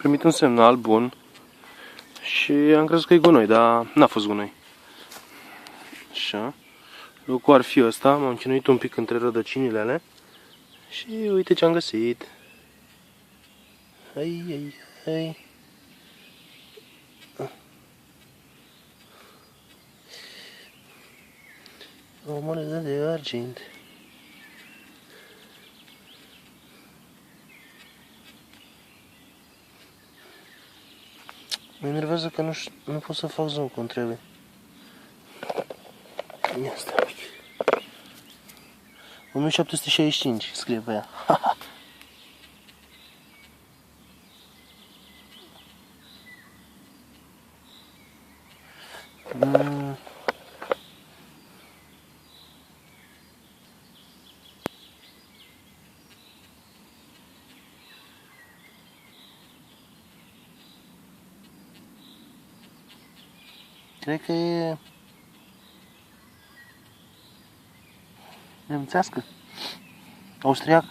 primit un semnal bun și am crezut că e gunoi, dar n-a fost gunoi. Așa. Locul ar fi ăsta, m-am chinuit un pic între rădăcinile alea și uite ce am găsit. Hai, hai, hai. O monedă de argint. Mă enervează că nu pot să fac zoom cum trebuie. Ia stai un pic. 1765 scrie pe ea. Cred că e nemțească, austriacă.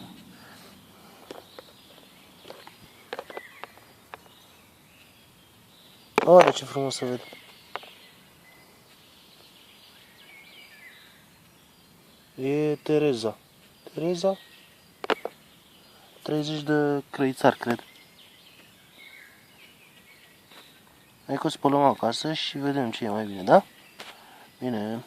Oare ce frumos să vede. E Tereza. Tereza? 30 de crăițari, cred. Hai că o spălăm acasă și vedem ce e mai bine, da? Bine.